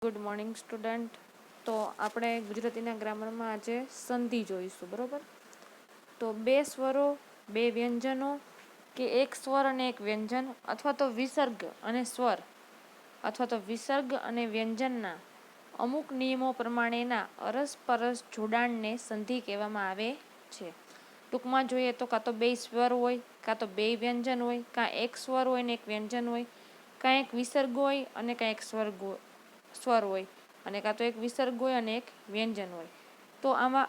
Good morning student. તો આપણે ગુજરાતીના ગ્રામરમાં આજે સંધિ જોઈશું, બરાબર? તો બે સ્વરો, બે વ્યંજનો કે એક સ્વર અને એક વ્યંજન, અથવા તો વિસર્ગ અને સ્વર, અથવા તો વિસર્ગ અને વ્યંજનના અમુક નિયમો પ્રમાણેના અરસપરસ જોડાણને સંધિ કહેવામાં આવે છે. ટૂંકમાં જોઈએ તો કાં તો બે સ્વર હોય, કાં તો બે વ્યંજન હોય, કાં એક સ્વર હોય ને એક વ્યંજન હોય, કાં એક વિસર્ગ હોય અને કાં એક સ્વર હોય, અને કાં તો એક વિસર્ગ હોય અને એક વ્યંજન હોય. તો આમાં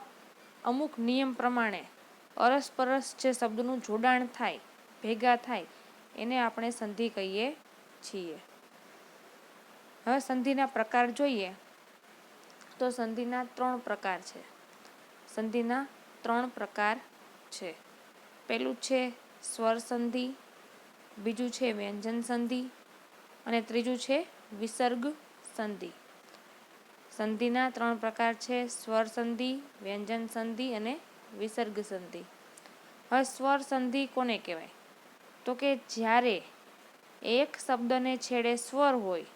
અમુક નિયમ પ્રમાણે અરસપરસ જે શબ્દનું જોડાણ થાય, ભેગા થાય, એને આપણે સંધિ કહીએ છીએ. હવે સંધિના પ્રકાર જોઈએ તો સંધિના ત્રણ પ્રકાર છે. પહેલું છે સ્વર સંધિ, બીજું છે વ્યંજન સંધિ અને ત્રીજું છે વિસર્ગ સંધિ. સંધિના ત્રણ પ્રકાર છે: સ્વર સંધિ, વ્યંજન સંધિ અને વિસર્ગ સંધિ. હવે સ્વર સંધિ કોને કહેવાય? તો કે જ્યારે એક શબ્દને છેડે સ્વર હોય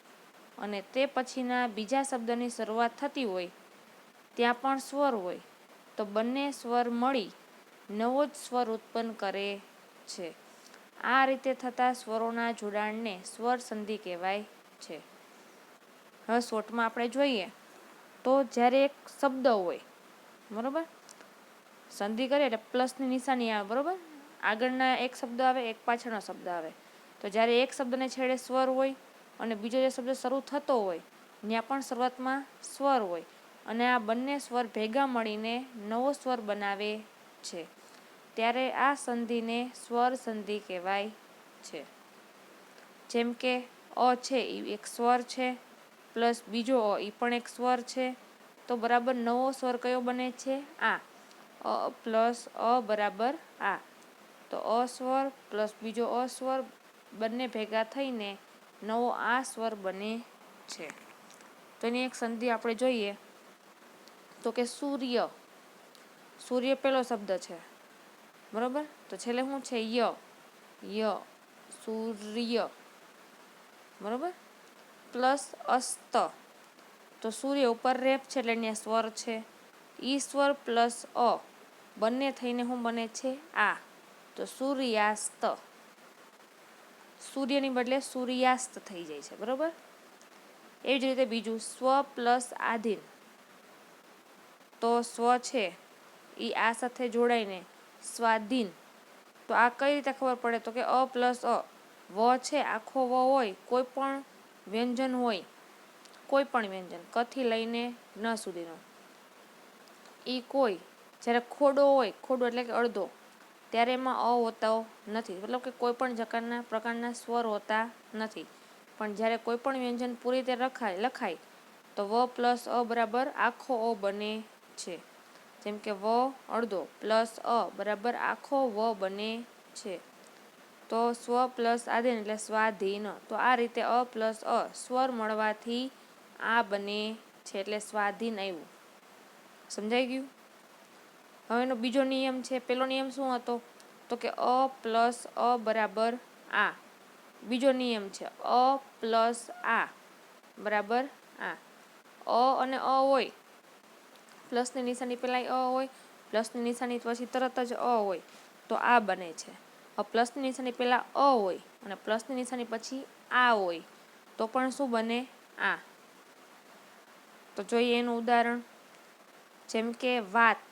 અને તે પછીના બીજા શબ્દની શરૂઆત થતી હોય ત્યાં પણ સ્વર હોય, તો બંને સ્વર મળી નવો જ સ્વર ઉત્પન્ન કરે છે. આ રીતે થતા સ્વરોના જોડાણને સ્વર સંધિ કહેવાય છે. હવે શોર્ટમાં આપણે જોઈએ તો જ્યારે એક શબ્દ હોય, બરાબર, સંધિ કરીએ એટલે પ્લસની નિશાની આવે, બરાબર, આગળના એક શબ્દ આવે, એક પાછળનો શબ્દ આવે. તો જ્યારે એક શબ્દને છેડે સ્વર હોય અને બીજો જે શબ્દ શરૂ થતો હોય ત્યાં પણ શરૂઆતમાં સ્વર હોય, અને આ બંને સ્વર ભેગા મળીને નવો સ્વર બનાવે છે, ત્યારે આ સંધિને સ્વર સંધિ કહેવાય છે. જેમ કે અ છે એ એક સ્વર છે, પ્લસ બીજો અ એ પણ એક સ્વર છે, તો બરાબર નવો સ્વર કયો બને છે? આ. અ પ્લસ અ બરાબર આ. તો અ સ્વર પ્લસ બીજો અ સ્વર બંને ભેગા થઈને નવો આ સ્વર બને છે. તો એની એક સંધિ આપણે જોઈએ તો કે સૂર્ય. સૂર્ય પહેલો શબ્દ છે, બરાબર, તો છેલ્લે શું છે? ય, સૂર્ય, બરાબર, પ્લસ અસ્ત. તો સૂર્ય ઉપર રેફ છે એટલે અહીંયા સ્વર છે. ઈ સ્વર પ્લસ અ બંને થઈને શું બને છે? આ. તો સૂર્યાસ્ત. સૂર્યની બદલે સૂર્યાસ્ત થઈ જાય છે, બરાબર. એવી જ રીતે બીજું સ્વ પ્લસ આધીન. તો સ્વ છે એ આ સાથે જોડાઈને સ્વાધીન. તો આ કઈ રીતે ખબર પડે? તો કે અ પ્લસ અ. વ છે, આખો વ હોય, કોઈ પણ વ્યંજન હોય, કોઈ પણ વ્યંજન કથી લઈને ન સુધીનો, એ કોઈ જ્યારે ખોડો હોય, ખોડો એટલે કે અડધો, ત્યારે એમાં અ હોતો નથી, મતલબ કે કોઈ પણ પ્રકારના સ્વર હોતા નથી. પણ જ્યારે કોઈ પણ વ્યંજન પૂરી રીતે લખાય તો વ પ્લસ અ બરાબર આખો અ બને છે. જેમ કે વ અડધો પ્લસ અ બરાબર આખો વ બને છે. તો સ્વ પ્લસ આધીન એટલે સ્વાધીન. તો આ રીતે અ પ્લસ અ સ્વર મળવાથી આ બને છે, એટલે સ્વાધીન આવ્યું. સમજાઈ ગયું? હવે એનો બીજો નિયમ છે. પેલો નિયમ શું હતો? તો કે અ પ્લસ અ બરાબર આ. બીજો નિયમ છે અ પ્લસ આ બરાબર આ. અ અને અ હોય, પ્લસની નિશાની પહેલાં અ હોય, પ્લસની નિશાની પછી તરત જ અ હોય, તો આ બને છે. પ્લસની નિશાની પહેલાં અ હોય અને પ્લસની નિશાની પછી આ હોય, તો પણ શું બને? આ. તો જોઈએ એનું ઉદાહરણ. જેમ કે વાત.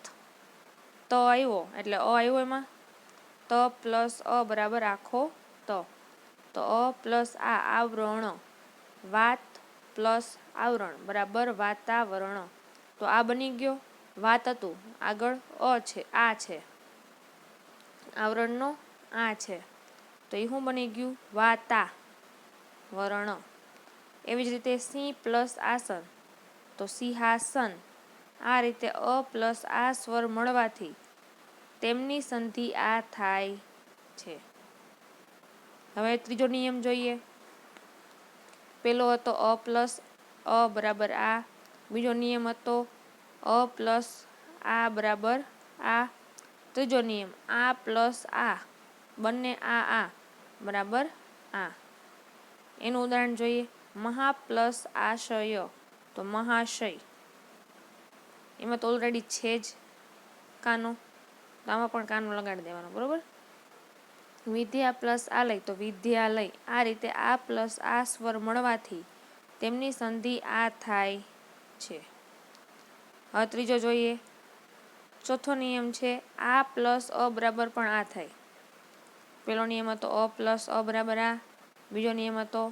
ત આવ્યો એટલે અ આવ્યો, એમાં ત પ્લસ અ બરાબર આખો ત. તો અ પ્લસ આ આવરણ. વાત પ્લસ આવરણ બરાબર વાતાવરણ. તો આ બની ગયો. વાત હતું, આગળ અ છે, આ છે, આવરણનો આ છે, તો એ શું બની ગયું? વાતાવરણ. એવી જ રીતે સિંહ પ્લસ આસન, તો સિંહાસન. આ રીતે અ પ્લસ આ સ્વર મળવાથી તેમની સંધિ આ થાય છે. હવે ત્રીજો નિયમ જોઈએ. પેલો હતો અ પ્લસ અ બરાબર આ. બીજો નિયમ હતો અ પ્લસ આ બરાબર આ. ત્રીજો નિયમ આ પ્લસ આ બંને આ બરાબર આ. એનું ઉદાહરણ જોઈએ. મહા પ્લસ આશય. તો મહાશય. એમાં તો ઓલરેડી છે જ કાનો, તો આમાં પણ કાનો લગાડી દેવાનો, બરાબર. વિદ્યા પ્લસ આલય તો વિદ્યાલય. આ રીતે આ પ્લસ આ સ્વર મળવાથી તેમની સંધિ આ થાય છે. હવે ત્રીજો જોઈએ. ચોથો નિયમ છે આ પ્લસ અ બરાબર પણ આ થાય. પેલો નિયમ હતો અ પ્લસ અ બરાબર આ. બીજો નિયમ હતો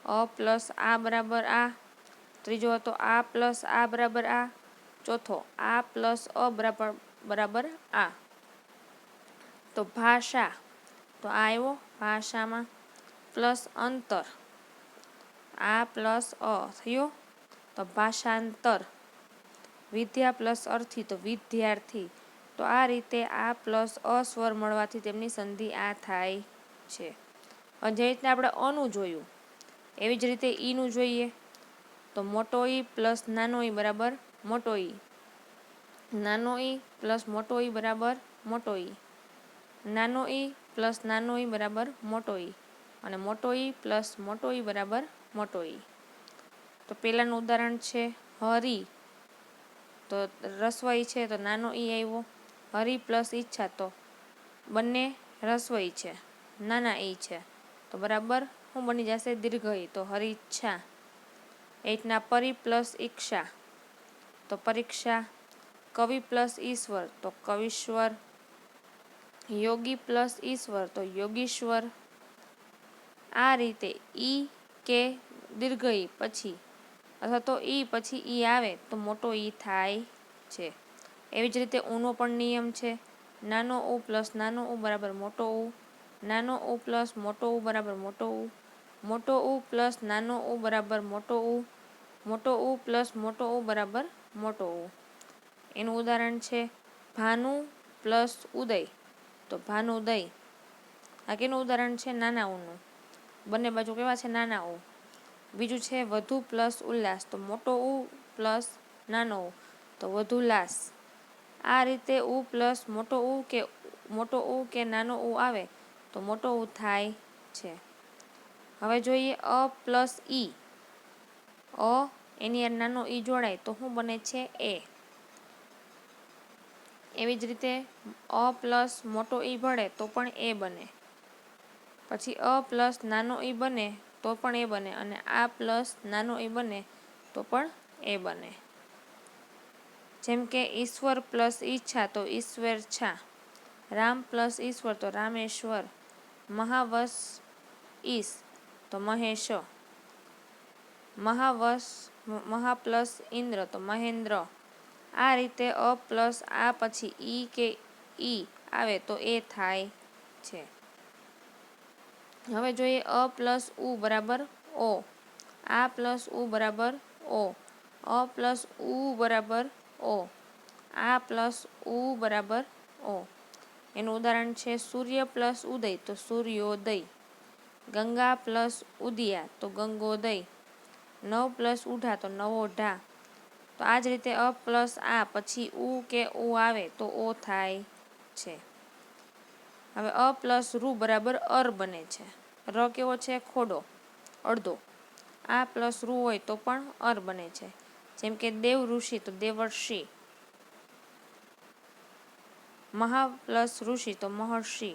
અ પ્લસ આ બરાબર આ. ત્રીજો હતો આ પ્લસ આ બરાબર આ. ચોથો આ પ્લસ અ બરાબર આ. તો ભાષા, તો આ આવ્યો ભાષામાં. પ્લસ અંતર, આ પ્લસ અ થયો તો ભાષાંતર. વિદ્યા પ્લસ અર્થી તો વિદ્યાર્થી. તો આ રીતે આ પ્લસ અ સ્વર મળવાથી તેમની સંધિ આ થાય છે. જે રીતના આપણે અનું જોયું એવી જ રીતે ઈનું જોઈએ. તો મોટો ઈ પ્લસ નાનો ઈ બરાબર મોટો ઈ. નાનો ઈ પ્લસ મોટો ઈ બરાબર મોટો ઈ. નાનો ઈ પ્લસ નાનો ઈ બરાબર મોટો ઈ. અને મોટો ઈ પ્લસ મોટો ઈ બરાબર મોટો ઈ. તો પહેલાંનું ઉદાહરણ છે હરી, તો રસવઈ છે તો નાનો ઈ આવ્યો. હરી પ્લસ ઈચ્છા તો બંને રસવઈ છે, નાના ઈ છે, તો બરાબર શું બની જશે દીર્ઘ ઈ, તો હરીચ્છા. એ રીતના પરી પ્લસ ઈક્ષા તો પરીક્ષા. કવિ પ્લસ ઈશ્વર તો કવિશ્વર. યોગી પ્લસ ઈશ્વર તો યોગીશ્વર. આ રીતે ઈ કે દીર્ઘ ઈ પછી અથવા તો ઈ પછી ઈ આવે તો મોટો ઈ થાય છે. એવી જ રીતે ઉનો પણ નિયમ છે. નાનો ઉ પ્લસ નાનો ઉ બરાબર મોટો ઉ. નાનો ઉ પ્લસ મોટો ઉ બરાબર મોટો ઉ. મોટો ઉ પ્લસ નાનો ઉ બરાબર મોટો ઉ. મોટો ઉ પ્લસ મોટો ઉ બરાબર મોટો ઉ. એનું ઉદાહરણ છે ભાનુ પ્લસ ઉદય તો ભાનુદય. આ કેનું ઉદાહરણ છે નાના ઉનું. બંને બાજુ કેવા છે નાના ઉ. બીજું છે વધુ પ્લસ ઉલ્લાસ તો મોટો ઉ પ્લસ નાનો ઉ તો વધુલાસ. આ રીતે ઉ પ્લસ મોટો ઉ કે નાનો ઉ આવે તો મોટો ઉ થાય છે. હવે જોઈએ અ પ્લસ ઈ. અ એની યાર નાનો ઈ જોડાય તો શું બને છે એ. એવી જ રીતે અ પ્લસ મોટો ઈ ભળે તો પણ એ બને. પછી અ પ્લસ નાનો ઈ બને તો પણ એ બને. અને આ પ્લસ નાનો ઈ બને તો પણ એ બને. જેમ કે ઈશ્વર પ્લસ ઈચ્છા તો ઈશ્વરછા. રામ પ્લસ ઈશ્વર તો રામેશ્વર. મહાવશ ઈશ તો મહેશ. મહા પ્લસ ઇન્દ્ર તો મહેન્દ્ર. આ રીતે અ પ્લસ આ પછી ઈ કે ઈ આવે તો એ થાય છે. હવે જોઈએ અ પ્લસ ઉ બરાબર ઓ. આ પ્લસ ઉ બરાબર ઓ. અ પ્લસ ઉ બરાબર ઓ. આ પ્લસ ઉ બરાબર ઓ. એનું ઉદાહરણ છે સૂર્ય પ્લસ ઉદય તો સૂર્યોદય. ગંગા પ્લસ ઉદિયા તો ગંગોદય. નવ પ્લસ ઉઢા તો નવોઢા. તો આ જ રીતે અ પ્લસ આ પછી ઉ કે ઉ આવે તો ઓ થાય છે. હવે અ પ્લસ રૂ બરાબર અર બને છે. ર કેવો છે ખોડો અડધો. આ પ્લસ રૂ હોય તો પણ અર બને છે. જેમ કે દેવ ઋષિ તો દેવર્ષિ. મહા પ્લસ ઋષિ તો મહર્ષિ.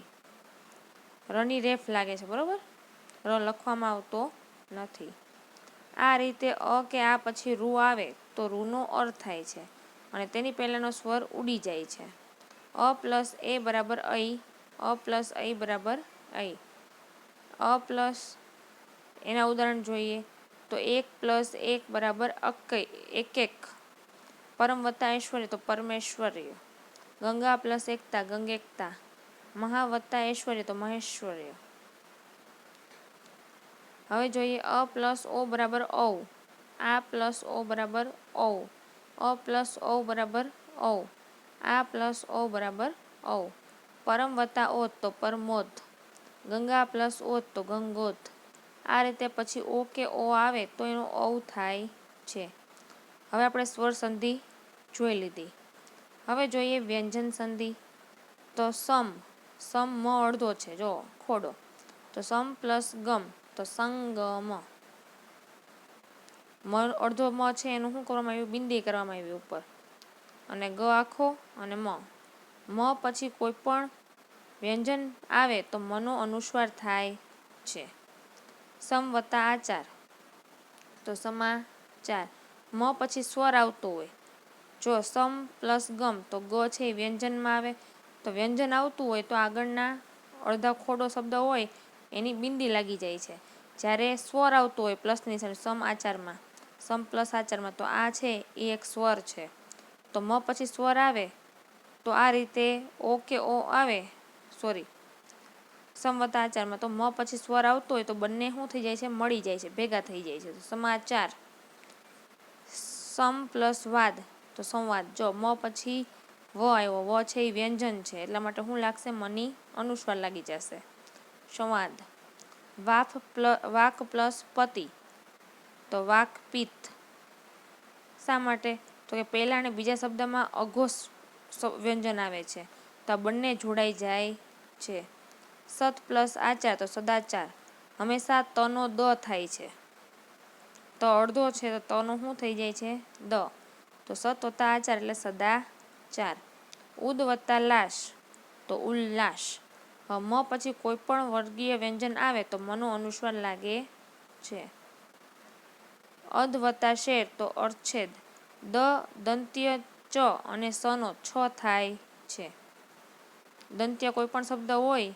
રની રેફ લાગે છે બરાબર. ર લખવામાં આવતો નથી. આ રીતે અ કે આ પછી રૂ આવે તો રૂનો અર થાય છે અને તેની પહેલાંનો સ્વર ઉડી જાય છે. અ પ્લસ એ બરાબર ઐ. અ પ્લસ ઐ બરાબર ઐ. અ પ્લસ એના ઉદાહરણ જોઈએ તો એક પ્લસ એક બરાબર એક. પરમ વત્તા ઐશ્વર્ય તો પરમેશ્વર્ય. ગંગા પ્લસ એકતા ગંગેકતા. મહા વત્તા ઐશ્વર્ય તો મહેશ્વર્ય. હવે જોઈએ અ પ્લસ ઓ બરાબર ઔ. આ પ્લસ ઓ બરાબર ઔ. અ પ્લસ ઓ બરાબર ઔ. આ પ્લસ ઓ બરાબર ઔ. પરમ વત્તા ઓત તો પરમોધ. ગંગા પ્લસ ઓત તો ગંગોત. આ રીતે પછી ઓ કે ઓ આવે તો એનો ઔ થાય છે. હવે આપણે સ્વર સંધિ જોઈ લીધી. હવે જોઈએ વ્યંજન સંધિ. તો સમ મ અડધો છે જો ખોડો તો સમ પ્લસ ગમ તો સંગમ. અડધો મ છે એનું શું કરવામાં આવ્યું, બિંદી કરવામાં આવી ઉપર, અને ગ આખો અને મ પછી કોઈ પણ વ્યંજન આવે તો મનો અનુસ્વાર થાય છે. સમ વત્તા આચાર તો સમાચાર. મ પછી સ્વર આવતો હોય, જો સમ પ્લસ ગમ તો ગ છે એ વ્યંજનમાં આવે, તો વ્યંજન આવતું હોય તો આગળના અડધા ખોડો શબ્દ હોય એની બિંદી લાગી જાય છે. જ્યારે સ્વર આવતો હોય પ્લસની સાથે સમ આચારમાં, સમ પ્લસ આચારમાં, તો આ છે એ એક સ્વર છે. તો મ પછી સ્વર આવે તો આ રીતે ઓ કે ઓ આવે, સોરી સમ વત્તા આચારમાં, તો મ પછી સ્વર આવતો હોય તો બંને શું થઈ જાય છે, મળી જાય છે, ભેગા થઈ જાય છે. તો સમાચાર. સમ પ્લસ વાદ તો સંવાદ. જો મ પછી વ આવ્યો, વ છે એ વ્યંજન છે એટલા માટે શું લાગશે, મની અનુસ્વાર લાગી જશે, સંવાદ. વાક પ્લસ પતિ તો વાક પિત્ત. શા માટે, તો કે પહેલા અને બીજા શબ્દમાં અઘોષ વ્યંજન આવે છે તો આ બંને જોડાઈ જાય છે. સત પ્લસ આચાર તો સદાચાર. હંમેશા તનો દ થાય છે, તો અડધો છે તો તનો શું થઈ જાય છે, દ. તો સત વત્તા આચાર એટલે સદાચાર. ઉદ વત્તા લાશ તો ઉલ્લાસ. મ પછી કોઈ પણ વર્ગીય વ્યંજન આવે તો મનો અનુસ્વાર લાગે છે. અધ વત્તા શેર તો અર્થછેદ. દંત્ય ચ અને સનો છ થાય છે. દંત્ય કોઈ પણ શબ્દ હોય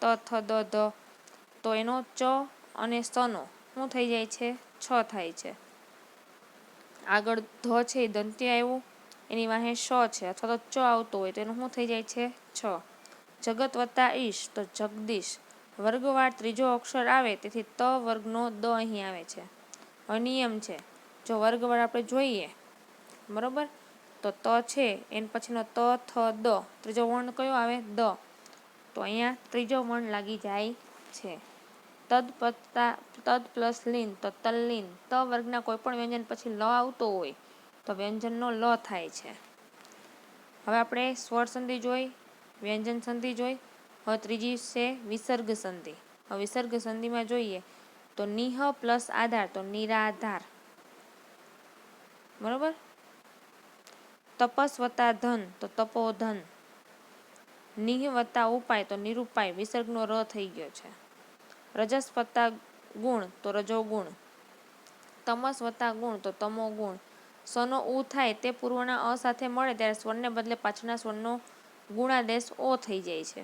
ત થ દ ધ તો એનો ચ અને સનો શું થઈ જાય છે, છ થાય છે. આગળ ધ છે એ દંત્ય આવ્યું, એની વાહે શ છે અથવા તો ચ આવતો હોય તો એનું શું થઈ જાય છે, છ. જગત વત્તા ઈશ તો જગદીશ. વર્ગવાર ત્રીજો અક્ષર આવે તેથી ત વર્ગનો દ અહીં આવે છે. હવે નિયમ છે, જો વર્ગવાર આપણે જોઈએ બરોબર, તો ત છે એન પછીનો ત થ દ, ત્રીજો વર્ણ કયો આવે, દ. તો અહીંયા ત્રીજો વર્ણ લાગી જાય છે. તદ પ્લસ લીન તો તલ્લીન. ત વર્ગના કોઈ પણ વ્યંજન પછી લ આવતો હોય તો વ્યંજનનો લ થાય છે. હવે આપણે સ્વર સંધિ જોઈ, વ્યંજન સંધિ જોઈ. હવે ત્રીજી છે વિસર્ગ સંધિ. હવે વિસર્ગ સંધિમાં જોઈએ તો નિહ પ્લસ આધાર તો નિરાધાર, બરોબર. તપસ વત્તા ધન તો તપોધન. નિહ વત્તા ઉપાય તો નિરૂપાય, વિસર્ગનો ર થઈ ગયો છે. રજસ વત્તા ગુણ તો રજોગુણ. તમસ વત્તા ગુણ તો તમો ગુણ. સનો ઉ થાય તે પૂર્વના અ સાથે મળે ત્યારે સ્વરને બદલે પાછળના સ્વરનો ગુણાદેશ ઓ થઈ જાય છે.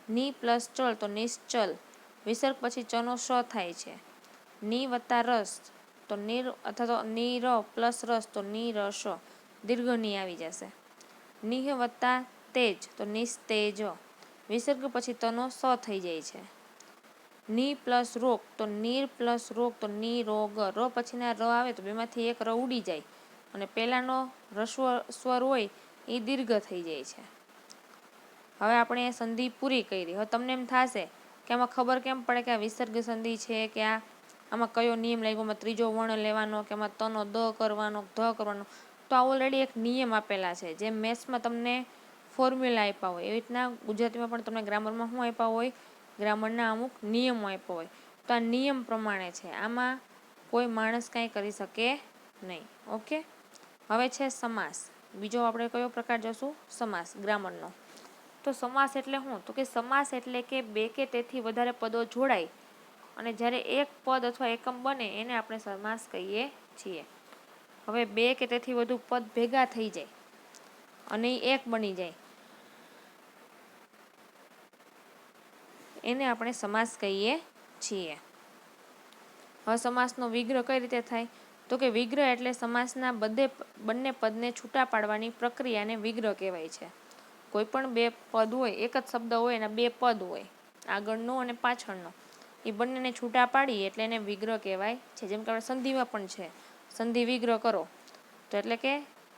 ની પ્લસ ચલ તો નિશ્ચલ. વિસર્ગ પછી ચનો શ થાય છે. ની વત્તા રસ તો નિર અથવા તો ની ર પ્લસ રસ તો ની રસ, દીર્ઘ ની આવી જશે. નિહ વત્તા તેજ તો નિસ્તેજ. વિસર્ગ પછી તનો સ થઈ જાય છે. ની પ્લસ રોગ તો નીર પ્લસ રોગ તો નિરોગ. ર પછીના ર આવે તો બેમાંથી એક ર ઉડી જાય અને પહેલાનો રસ્વ સ્વર હોય એ દીર્ઘ થઈ જાય છે. હવે આપણે સંધિ પૂરી કરી. હવે તમને એમ થશે કે આમાં ખબર કેમ પડે કે આ વિસર્ગ સંધિ છે કે આમાં કયો નિયમ લાગ્યો, આમાં ત્રીજો વર્ણ લેવાનો કે આમાં તનો દ કરવાનો, ધ કરવાનો. તો આ ઓલરેડી એક નિયમ આપેલા છે, જેમ મેથ્સમાં તમને ફોર્મ્યુલા આપ્યા હોય એવી રીતના ગુજરાતીમાં પણ તમને ગ્રામરમાં શું આપ્યા હોય, ગ્રામરના અમુક નિયમો આપ્યા હોય. તો આ નિયમ પ્રમાણે છે, આમાં કોઈ માણસ કાંઈ કરી શકે નહીં. ઓકે. હવે છે સમાસ. બીજો આપણે કયો પ્રકાર જોશું, સમાસ ગ્રામરનો. તો સમાસ એટલે શું, તો કે સમાસ એટલે કે બે કે તેથી વધારે પદો જોડાય અને જ્યારે એક પદ અથવા એકમ બને એને આપણે સમાસ કહીએ છીએ. હવે બે કે તેથી વધુ પદ ભેગા થઈ જાય અને એક બની જાય એને આપણે સમાસ કહીએ છીએ. હવે સમાસનો વિગ્રહ કઈ રીતે થાય, તો કે વિગ્રહ એટલે સમાસના બંને પદને છૂટા પાડવાની પ્રક્રિયાને વિગ્રહ કહેવાય છે. કોઈ પણ બે પદ હોય, એક જ શબ્દ હોય એના બે પદ હોય, આગળનો અને પાછળનો, એ બંનેને છૂટા પાડીએ એટલે એને વિગ્રહ કહેવાય છે. જેમ કે આપણે સંધિમાં પણ છે, સંધિ વિગ્રહ કરો તો એટલે કે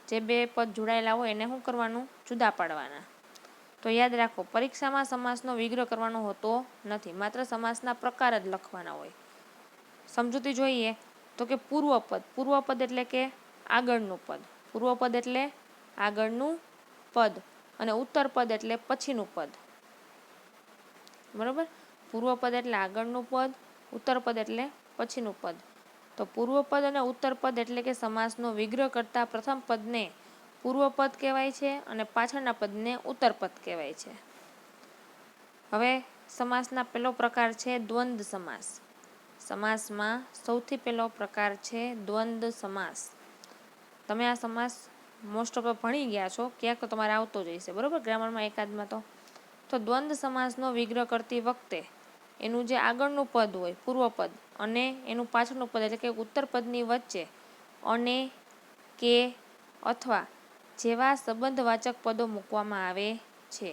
જે બે પદ જોડાયેલા હોય એને શું કરવાનું, જુદા પાડવાના. તો યાદ રાખો, પરીક્ષામાં સમાસનો વિગ્રહ કરવાનો હોતો નથી, માત્ર સમાસના પ્રકાર જ લખવાના હોય. સમજૂતી જોઈએ તો કે પૂર્વપદ. પૂર્વપદ એટલે કે આગળનું પદ. પૂર્વપદ એટલે આગળનું પદ અને ઉત્તરપદ એટલે પછીનું પદ, બરોબર. પૂર્વપદ એટલે આગળનું પદ, ઉત્તરપદ એટલે પછીનું પદ. તો પૂર્વપદ અને ઉત્તરપદ એટલે કે સમાસનો વિગ્રહ કરતા પ્રથમ પદને પૂર્વપદ કહેવાય છે અને પાછળના પદને ઉત્તરપદ કહેવાય છે. હવે સમાસના પહેલો પ્રકાર છે દ્વંદ્વ સમાસ. સમાસમાં સૌથી પહેલો પ્રકાર છે દ્વંદ્વ સમાસ. તમે આ સમાસ મોસ્ટ ઓફ ભણી ગયા છો, ક્યાંક તો તમારે આવતો જ હશે, બરાબર, ગ્રામરમાં એકાદમાં તો દ્વંદ્વ સમાસનો વિગ્રહ કરતી વખતે એનું જે આગળનું પદ હોય પૂર્વપદ અને એનું પાછળનું પદ એટલે કે ઉત્તરપદની વચ્ચે અને, કે, અથવા જેવા સંબંધવાચક પદો મૂકવામાં આવે છે.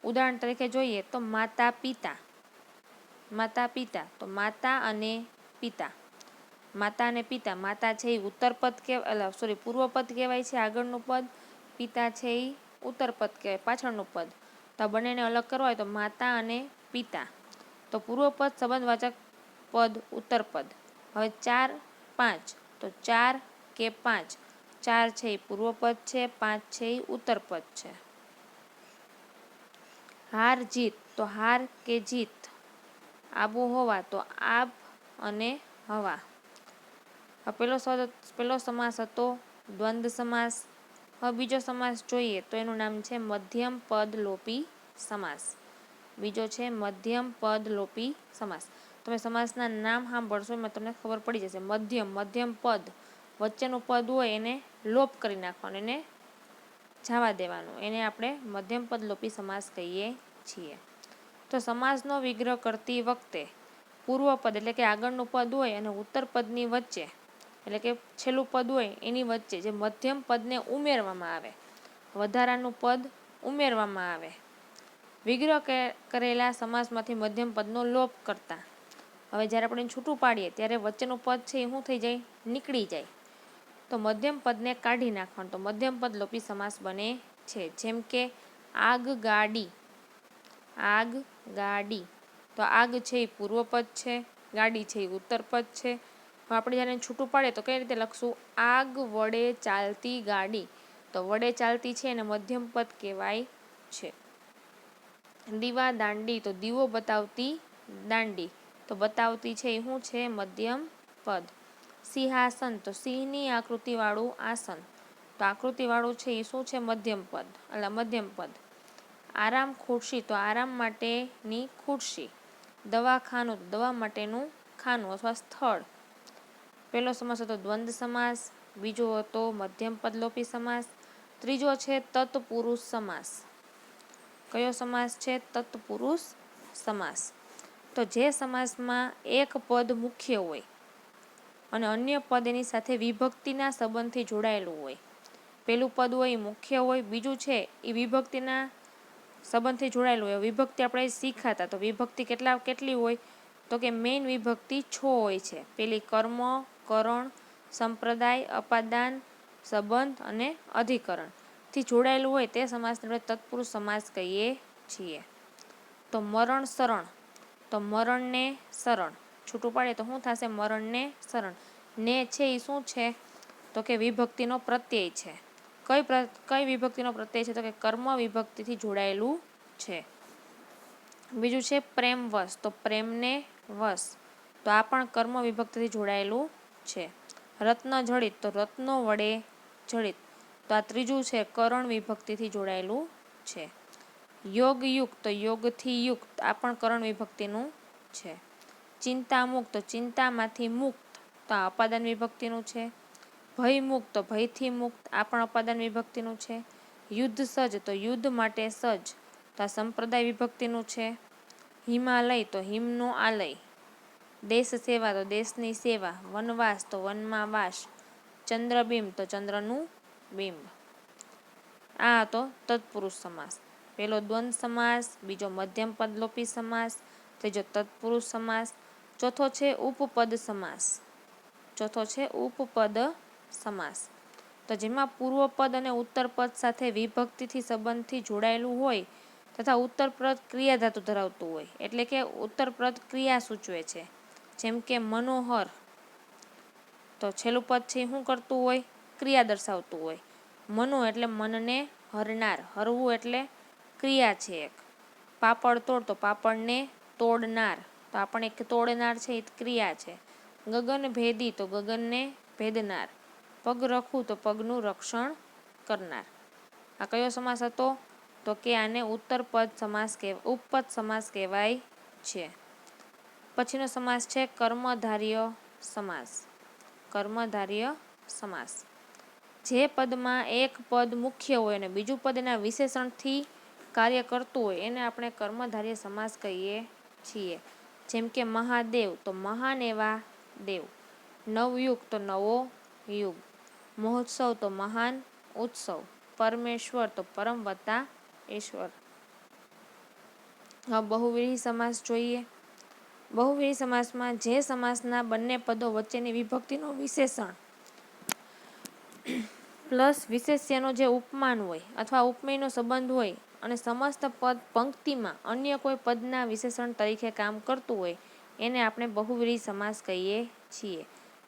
ઉદાહરણ તરીકે જોઈએ તો માતા પિતા. માતા પિતા તો માતા અને પિતા. માતા અને પિતા. માતા છે એ ઉત્તરપદ પૂર્વપદ કહેવાય છે, આગળનું પદ. પિતા છે એ ઉત્તરપદ કહેવાય, પાછળનું પદ. તો બંનેને અલગ કરવા હોય તો માતા અને પિતા. તો પૂર્વપદ સંબંધવાચક પદ ઉત્તરપદ. હવે 4, 5 તો 4 કે 5. 4 છે એ પૂર્વપદ છે, 5 છે એ ઉત્તરપદ છે. હાર જીત તો હાર કે જીત. આબોહવા તો આબ અને હવા. પેલો સમાસ હતો દ્વંદ્વ સમાસ. હવે બીજો સમાસ જોઈએ તો એનું નામ છે મધ્યમ પદ લોપી સમાસ. બીજો છે મધ્યમ પદ લોપી સમાસ. તમે સમાસના નામ સાંભળશો એમાં તમને ખબર પડી જશે. મધ્યમ પદ, વચ્ચેનું પદ હોય એને લોપ કરી નાખવાનું, એને જવા દેવાનું, એને આપણે મધ્યમ પદ લોપી સમાસ કહીએ છીએ. તો સમાસનો વિગ્રહ કરતી વખતે પૂર્વપદ એટલે કે આગળનું પદ હોય અને ઉત્તરપદની વચ્ચે એટલે કે છેલ્લું પદ હોય એની વચ્ચે જે મધ્યમ પદને ઉમેરવામાં આવે, વધારાનું પદ ઉમેરવામાં આવે. વિગ્રહ કરેલા સમાસમાંથી મધ્યમ પદનો લોપ કરતા. હવે જ્યારે આપણે છૂટું પાડીએ ત્યારે વચ્ચેનું પદ છે એ શું થઈ જાય? નીકળી જાય. તો મધ્યમ પદને કાઢી નાખવાનું, તો મધ્યમ પદ લોપી સમાસ બને છે. જેમ કે આગગાડી. આગગાડી તો આગ છે એ પૂર્વપદ છે, ગાડી છે એ ઉત્તરપદ છે. આપણે જ્યારે છૂટું પાડીએ તો કઈ રીતે લખશું? આગ વડે ચાલતી ગાડી. તો વડે ચાલતી છે એને મધ્યમ પદ કહેવાય છે. દીવા દાંડી તો દીવો બતાવતી દાંડી. તો બતાવતી છે એ શું છે? મધ્યમ પદ. સિંહાસન તો સિંહની આકૃતિવાળું આસન. તો આકૃતિવાળું છે એ શું છે? મધ્યમ પદ. મધ્યમ પદ. આરામ ખુરશી તો આરામ માટેની ખુરશી. દવાખાનું તો દવા માટેનું ખાનું અથવા સ્થળ. પહેલો સમાસ હતો દ્વંદ્વ સમાસ, બીજો હતો મધ્યમ પદ લોપી સમાસ, ત્રીજો છે તત્પુરુષ સમાસ. કયો સમાસ છે? તત્પુરુષ સમાસ. તો જે સમાસમાં એક પદ મુખ્ય હોય અને અન્ય પદ એની સાથે વિભક્તિના સંબંધથી જોડાયેલું હોય. પેલું પદ હોય એ મુખ્ય હોય, બીજું છે એ વિભક્તિના સંબંધથી જોડાયેલું હોય. વિભક્તિ આપણે શીખાતા, તો વિભક્તિ કેટલી હોય? તો કે મેઇન વિભક્તિ 6 હોય છે. પેલી કર્મ, કરણ, સંપ્રદાય, અપાદાન, સંબંધ અને અધિકરણ થી જોડાયેલું હોય તે સમાસને આપણે તત્પુરુષ સમાસ કહીએ છીએ. તો મરણ શરણ તો મરણને શરણ. છૂટું પાડીએ તો શું થશે? મરણને શરણ. ને છે એ શું છે? તો કે વિભક્તિનો પ્રત્યય છે. કઈ વિભક્તિનો પ્રત્યય છે? તો કે કર્મ વિભક્તિથી જોડાયેલું છે. બીજું છે પ્રેમ વશ તો પ્રેમને વશ. તો આ પણ કર્મ વિભક્તિથી જોડાયેલું છે. રત્ન જડિત તો રત્નો વડે જડિત. તો આ ત્રીજું છે કરણ વિભક્તિથી જોડાયેલું છે. યોગયુક્ત તો યોગથી યુક્ત. આ પણ કરણ વિભક્તિનું છે. ચિંતા મુક્ત તો ચિંતામાંથી મુક્ત. તો આ અપાદાન વિભક્તિનું છે. ભય મુક્ત તો ભયથી મુક્ત. આ પણ અપાદાન વિભક્તિનું છે. યુદ્ધ સજ્જ તો યુદ્ધ માટે સજ્જ. તો આ સંપ્રદાય વિભક્તિનું છે. હિમાલય તો હિમનો આલય. દેશ સેવા તો દેશની સેવા. વનવાસ તો વનમાં વાસ. ચંદ્રબિંબ તો ચંદ્રનું બિંબ. આ હતો તત્પુરુષ સમાસ. પહેલો દ્વંદ્વ સમાસ, બીજો મધ્યમ પદ લોપી સમાસ, ત્રીજો તત્પુરુષ સમાસ, ચોથો છે ઉપપદ સમાસ. તો જેમાં પૂર્વપદ અને ઉત્તરપદ સાથે વિભક્તિથી સંબંધથી જોડાયેલું હોય તથા ઉત્તરપદ ક્રિયાધાતુ ધરાવતું હોય. એટલે કે ઉત્તરપદ ક્રિયા સૂચવે છે. જેમ કે મનોહર તો છેલ્લું પદ છે શું કરતું હોય? ક્રિયા દર્શાવતું હોય. મનો એટલે મનને હરનાર. હરવું એટલે ક્રિયા છે એક. પાપડ તોડ તો પાપડને તોડનાર. તો આ પણ એક તોડનાર છે એ ક્રિયા છે. ગગન ભેદી તો ગગનને ભેદનાર, પગ રખું તો પગનું રક્ષણ કરનાર. આ કયો સમાસ હતો? તો કે આને ઉપપદ સમાસ કહેવાય છે. પછીનો સમાસ છે કર્મધારય સમાસ. કર્મધારય સમાસ. જે પદમાં એક પદ મુખ્ય હોય અને બીજું પદ એના વિશેષણથી કાર્ય કરતું હોય એને આપણે કર્મધારય સમાસ કહીએ છીએ. જેમ કે મહાદેવ તો મહાન એવા દેવ, નવયુગ તો નવો યુગ, મહોત્સવ તો મહાન ઉત્સવ, પરમેશ્વર તો પરમ વત્તા ઈશ્વર. હવે બહુવ્રીહી સમાસ જોઈએ. બહુવ્રીહી સમાસમાં જે સમાસના બંને પદો વચ્ચેની વિભક્તિનો વિશેષણ પ્લસ વિશેષ્યનો જે ઉપમાન હોય અથવા ઉપમેયનો સંબંધ હોય અને સમસ્ત પદ પંક્તિમાં અન્ય કોઈ પદના વિશેષણ તરીકે કામ કરતું હોય એને આપણે બહુવ્રીહી સમાસ કહીએ છીએ.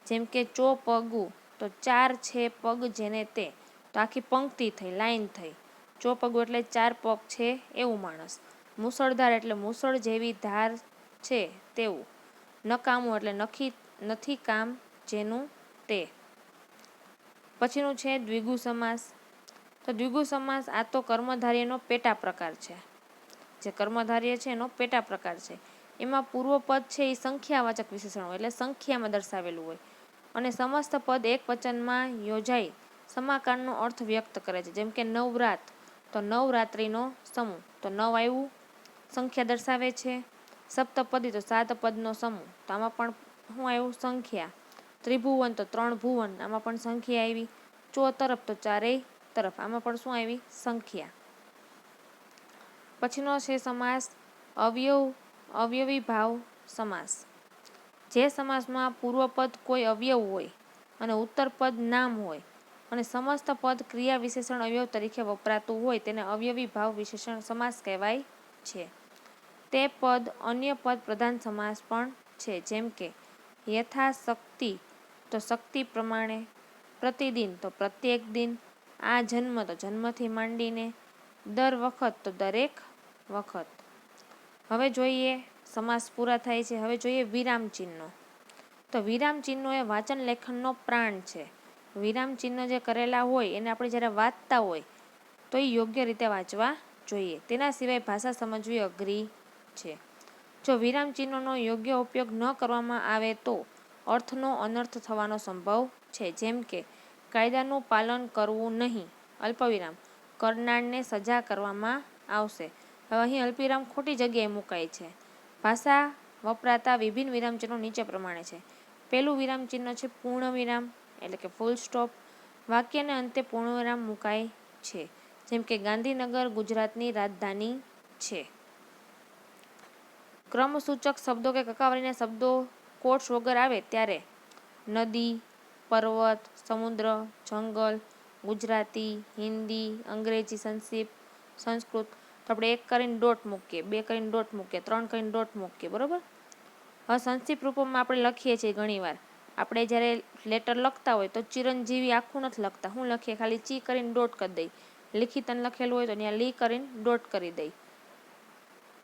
જેમ કે ચોપગુ તો 4 છે પગ જેને તે, તો આખી પંક્તિ થઈ, લાઈન થઈ. ચોપગુ એટલે 4 પગ છે એવું માણસ. મુસળધાર એટલે મુસળ જેવી ધાર છે તેવું. નકામું એટલે નથી કામ જેનું તે. પછીનું છે દ્વિગુ સમાસ. તો દ્વિગુ સમાસ આ તો કર્મધારયનો પેટા પ્રકાર છે. જે કર્મધારય છે એનો પેટા પ્રકાર છે. એમાં પૂર્વ પદ છે એ સંખ્યાવાચક વિશેષણ હોય એટલે સંખ્યામાં દર્શાવેલું હોય અને સમસ્ત પદ એક વચનમાં યોજાઈ સમાકારનો અર્થ વ્યક્ત કરે છે. જેમ કે નવરાત તો નવરાત્રિનો સમૂહ, તો નવ આવ્યું સંખ્યા દર્શાવે છે. સપ્તપદી તો 7 પદનો સમૂહ, તો આમાં પણ શું આવ્યું? સંખ્યા. ત્રિભુવન તો 3 ભુવન, આમાં પણ સંખ્યા આવી. ચોતરફ તો 4 તરફ, આમાં પણ શું આવી? સંખ્યા. પછીનો છે સમાસ અવયવી ભાવ સમાસ. જે સમાસમાં પૂર્વપદ કોઈ અવયવ હોય અને ઉત્તરપદ નામ હોય અને સમસ્ત પદ ક્રિયા વિશેષણ અવયવ તરીકે વપરાતું હોય તેને અવયવી ભાવ વિશેષણ સમાસ કહેવાય છે. તે પદ અન્ય પદ પ્રધાન સમાસ પણ છે. જેમ કે યથાશક્તિ તો શક્તિ પ્રમાણે, પ્રતિદિન તો પ્રત્યેક દિન, આ જન્મ તો જન્મથી માંડીને, દર વખત તો દરેક વખત. હવે જોઈએ સમાસ પૂરા થાય છે. હવે જોઈએ વિરામ ચિહ્નો. તો વિરામ ચિહ્નો એ વાંચન લેખનનો પ્રાણ છે. વિરામ ચિહ્ન જે કરેલા હોય એને આપણે જ્યારે વાંચતા હોય તો એ યોગ્ય રીતે વાંચવા જોઈએ. તેના સિવાય ભાષા સમજવી અઘરી છે. જો વિરામ ચિહ્નોનો યોગ્ય ઉપયોગ ન કરવામાં આવે તો અર્થનો અનર્થ થવાનો સંભવ છે. જેમ કે કાયદાનું પાલન કરવું નહીં, અલ્પવિરામ, કરનારને સજા કરવામાં આવશે. હવે અહીં અલ્પવિરામ ખોટી જગ્યાએ મુકાય છે. ભાષા વપરાતા વિભિન્ન વિરામચિહ્નો નીચે પ્રમાણે છે. પહેલું વિરામચિહ્ન છે પૂર્ણવિરામ એટલે કે ફૂલ સ્ટોપ. વાક્યને અંતે પૂર્ણવિરામ મુકાય છે. જેમ કે ગાંધીનગર ગુજરાતની રાજધાની છે. ક્રમસૂચક શબ્દો કે કકાવારીના શબ્દો કોટ્સ વગર આવે ત્યારે નદી, પર્વત, સમુદ્ર, જંગલ, ગુજરાતી, હિન્દી, અંગ્રેજી, સંસ્કૃત તો આપણે 1 કરીને ડોટ મૂકીએ, 2 કરીને ડોટ મૂકીએ, 3 કરીને ડોટ મૂકીએ, બરાબર. હવે સંક્ષિપ્ત રૂપમાં આપણે લખીએ છીએ ઘણીવાર. આપણે જ્યારે લેટર લખતા હોય તો ચિરંજીવી આખું નથી લખતા. શું લખીએ? ખાલી ચી કરીને ડોટ કરી દઈ. લિખિતન લખેલું હોય તો ત્યાં લી કરીને ડોટ કરી દઈ.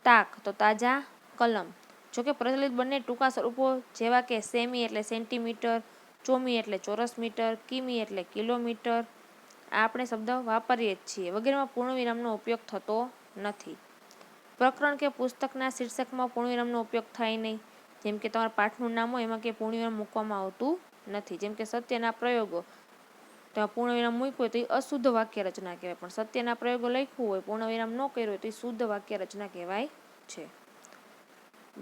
તાક તો તાજા કલમ. જોકે પ્રચલિત બંને ટૂંકા સ્વરૂપો જેવા કે સેમી એટલે સેન્ટીમીટર, ચોમી એટલે ચોરસ મીટર, કિમી એટલે કિલોમીટર આ આપણે શબ્દ વાપરીએ જ છીએ. વગેરેમાં પૂર્ણવિરામનો ઉપયોગ થતો નથી. પ્રકરણ કે પુસ્તકના શીર્ષકમાં પૂર્ણવિરામનો ઉપયોગ થાય નહીં. જેમ કે તમારા પાઠનું નામ હોય એમાં કે પૂર્ણવિરામ મૂકવામાં આવતું નથી. જેમ કે સત્યના પ્રયોગો, તેમાં પૂર્ણવિરામ મૂક્યું હોય તો એ અશુદ્ધ વાક્ય રચના કહેવાય. પણ સત્યના પ્રયોગો લખ્યું હોય, પૂર્ણવિરામ ન કર્યું હોય તો એ શુદ્ધ વાક્ય રચના કહેવાય છે.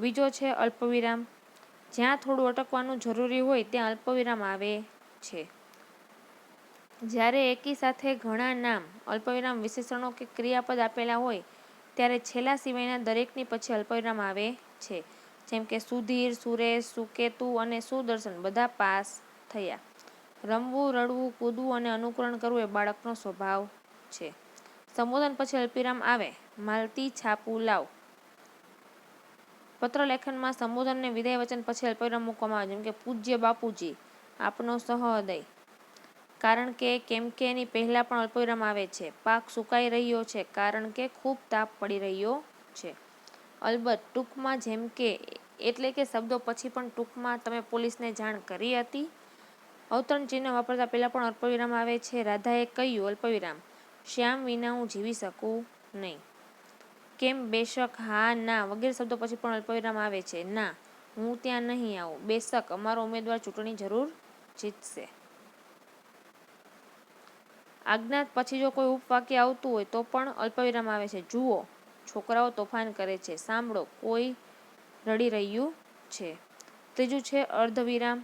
બીજો છે અલ્પવિરામ. જ્યાં થોડું અટકવાનું જરૂરી હોય ત્યાં અલ્પવિરામ આવે છે. જ્યારે એકી સાથે ઘણા નામ, અલ્પવિરામ, વિશેષણો કે ક્રિયાપદ આપેલા હોય ત્યારે છેલ્લા સિવાયના દરેકની પછી અલ્પવિરામ આવે છે. જેમ કે સુધીર, સુરેશ, સુકેતુ અને સુદર્શન બધા પાસ થયા. રમવું, રડવું, કૂદવું અને અનુકરણ કરવું એ બાળકનો સ્વભાવ છે. સંબોધન પછી અલ્પવિરામ આવે. માલતી છાપું લાવ. પત્ર લેખનમાં સંબોધન અને વિદાય વચન પછી અલ્પવિરામ મૂકવામાં આવે. જેમ કે પૂજ્ય બાપુજી, આપનો સહૃદય. કારણ કે, કેમ કે એની પહેલા પણ અલ્પવિરામ આવે છે. પાક સુકાઈ રહ્યો છે કારણ કે ખૂબ તાપ પડી રહ્યો છે. અલબત્ત, ટૂંકમાં, જેમ કે એટલે કે શબ્દો પછી પણ ટૂંકમાં તમે પોલીસને જાણ કરી હતી. અવતરણ ચિહ્ન વાપરતા પહેલાં પણ અલ્પવિરામ આવે છે. રાધાએ કહ્યું અલ્પવિરામ, શ્યામ વિના હું જીવી શકું નહીં. કેમ, બેશક, હા, ના વગેરે શબ્દો પછી પણ અલ્પવિરામ આવે છે. ના, હું ત્યાં નહીં આવું. બેશક, અમારો ઉમેદવાર ચૂંટણી જરૂર જીતશે. આજ્ઞા પછી જો કોઈ ઉપવાક્ય આવતું હોય તો પણ અલ્પવિરામ આવે છે. જુઓ, છોકરાઓ તોફાન કરે છે. સાંભળો, કોઈ રડી રહ્યું છે. ત્રીજું છે અર્ધવિરામ.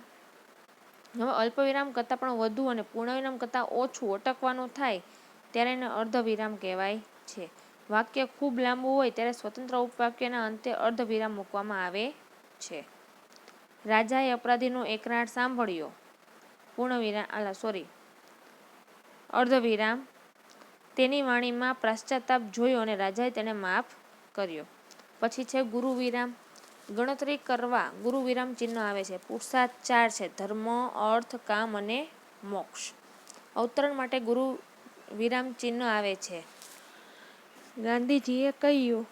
હવે અલ્પવિરામ કરતાં પણ વધુ અને પૂર્ણવિરામ કરતાં ઓછું અટકવાનું થાય ત્યારે એને અર્ધવિરામ કહેવાય છે. વાક્ય ખૂબ લાંબુ હોય ત્યારે સ્વતંત્ર ઉપવાક્યના અંતે અર્ધવિરામ મૂકવામાં આવે છે. રાજાએ અપરાધીનો એકરાર સાંભળ્યો. અર્ધવિરામ. તેની વાણીમાં પશ્ચાતાપ જોયો અને રાજાએ તેને માફ કર્યો. પછી છે ગુરુવિરામ. ગણતરી કરવા ગુરુવિરામ ચિહ્ન આવે છે. પુરુષાર્થ 4 છે: ધર્મ, અર્થ, કામ અને મોક્ષ. અવતરણ માટે ગુરુવિરામ ચિહ્ન આવે છે. ગાંધીજીએ કહ્યું,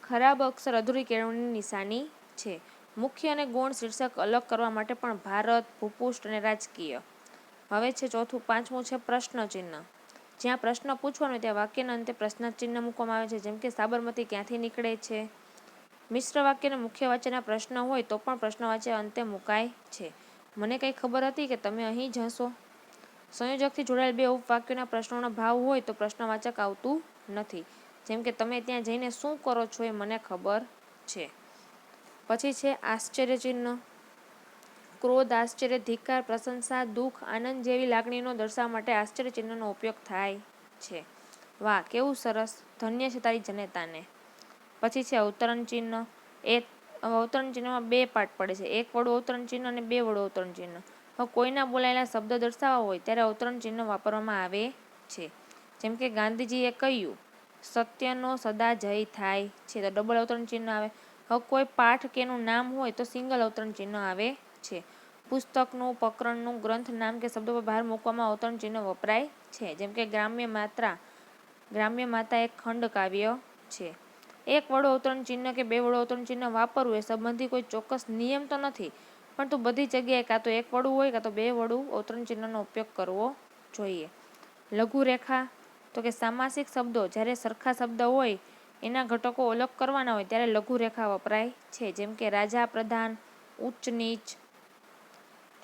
ખરાબ અક્ષર અધૂરી કેળવણીની નિશાની છે. મુખ્ય અને ગૌણ શીર્ષક અલગ કરવા માટે પણ ભારત, ભૂપૃષ્ઠ અને રાજકીય. હવે છે પાંચમું છે પ્રશ્ન ચિહ્ન. જ્યાં પ્રશ્ન પૂછવાનો ત્યાં વાક્યના અંતે પ્રશ્નાર્થ ચિહ્ન મૂકવામાં આવે છે. જેમ કે સાબરમતી ક્યાંથી નીકળે છે. મિશ્ર વાક્યના મુખ્ય વાચ્યના પ્રશ્ન હોય તો પણ પ્રશ્નવાચ્ય અંતે મુકાય છે. મને કંઈ ખબર હતી કે તમે અહીં જ હશો. સંયોજકથી જોડાયેલ બે ઉપવાક્યોના પ્રશ્નોનો ભાવ હોય તો પ્રશ્નવાચક આવતું નથી. જેમ કે તમે ત્યાં જઈને શું કરો છો એ મને ખબર છે. પછી છે આશ્ચર્ય ચિહ્ન. ક્રોધ, આશ્ચર્ય, ધિક્કાર, પ્રશંસા, દુઃખ, આનંદ જેવી લાગણીઓને દર્શાવવા માટે આશ્ચર્ય ચિહ્નનો ઉપયોગ થાય છે. વાહ, કેવું સરસ! ધન્ય છે તારી જનતાને. પછી છે અવતરણ ચિહ્ન. અવતરણ ચિહ્નમાં બે પાર્ટ પડે છે: એક વડું અવતરણ ચિહ્ન અને બે વડું અવતરણ ચિહ્ન. હવે કોઈના બોલાયેલા શબ્દ દર્શાવવા હોય ત્યારે અવતરણ ચિહ્ન વાપરવામાં આવે છે. જેમ કે ગાંધીજીએ કહ્યું, સત્યનો સદા જય થાય છે, તો ડબલ અવતરણ ચિહ્ન આવે. હવે કોઈ પાઠ કે એનું નામ હોય તો સિંગલ અવતરણ ચિહ્ન આવે છે. પુસ્તકનું, પ્રકરણનું, ગ્રંથ નામ કે શબ્દો પર ભાર મૂકવામાં અવતરણ ચિહ્ન વપરાય છે. જેમ કે ગ્રામ્ય માતા એક ખંડ કાવ્ય છે. એક વડું અવતરણ ચિહ્ન કે બે વડું અવતરણ ચિહ્ન વાપરવું એ સંબંધી કોઈ ચોક્કસ નિયમ તો નથી, પરંતુ બધી જગ્યાએ કાં તો એક વડું હોય કાં તો બે વડું અવતરણ ચિહ્નનો ઉપયોગ કરવો જોઈએ. લઘુરેખા તો કે સામાસિક શબ્દો જ્યારે સરખા શબ્દ હોય એના ઘટકો અલગ કરવાના હોય ત્યારે લઘુરેખા વપરાય છે. જેમ કે રાજા પ્રધાન, ઉચ્ચ નીચ,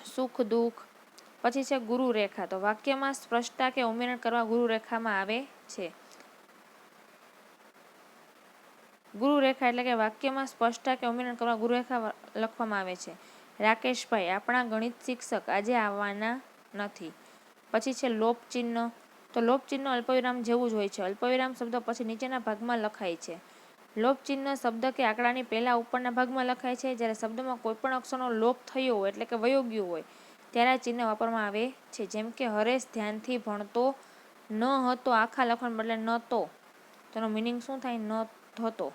સુખ દુઃખ. પછી છે ગુરુરેખા. તો વાક્યમાં સ્પષ્ટતા કે ઉમેરણ કરવા ગુરુરેખામાં આવે છે. ગુરુરેખા એટલે કે વાક્યમાં સ્પષ્ટતા કે ઉમેરણ કરવા ગુરુરેખા લખવામાં આવે છે. રાકેશભાઈ, આપણા ગણિત શિક્ષક આજે આવવાના નથી. પછી છે લોપ ચિહ્ન. તો લોપ ચિહ્ન અલ્પવિરામ જેવું જ હોય છે. અલ્પવિરામ શબ્દ પછી નીચેના ભાગમાં લખાય છે. લોપ ચિહ્ન શબ્દ કે આંકડાની પહેલા ઉપરના ભાગમાં લખાય છે. જ્યારે શબ્દમાં કોઈપણ અક્ષરનો લોપ થયો હોય એટલે કે વયો ગયો હોય ત્યારે આ ચિહ્ન વાપરવામાં આવે છે. જેમ કે હરેશ ધ્યાનથી ભણતો ન હતો. આખા લખણ બદલે ન તો. તેનો મિનિંગ શું થાય? ન હતો.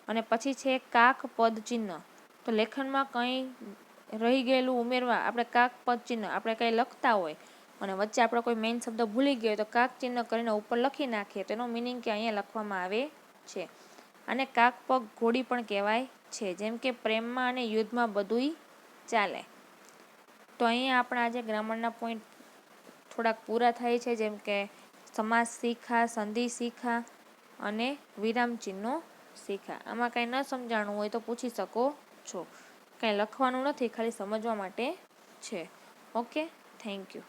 અને પછી છે કાક પદ ચિહ્ન. તો લેખનમાં કંઈ રહી ગયેલું ઉમેરવા આપણે કાક પદ ચિહ્ન. આપણે કંઈ લખતા હોય અને વચ્ચે આપણે કોઈ મેઇન શબ્દ ભૂલી ગયો તો કાક ચિહ્ન કરીને ઉપર લખી નાખીએ તેનો મિનિંગ કે અહીંયા લખવામાં આવે છે. અને કાક પગ ઘોડી પણ કહેવાય છે. જેમ કે પ્રેમમાં અને યુદ્ધમાં બધુંય ચાલે. તો અહીંયા આપણા આજે ગ્રામરના પોઈન્ટ થોડાક પૂરા થાય છે. જેમ કે સમાસ શીખા, સંધિ શીખા અને વિરામ ચિહ્નો શીખા. આમાં કાંઈ ન સમજાણું હોય તો પૂછી શકો છો. કાંઈ લખવાનું નથી, ખાલી સમજવા માટે છે. Okay, thank you.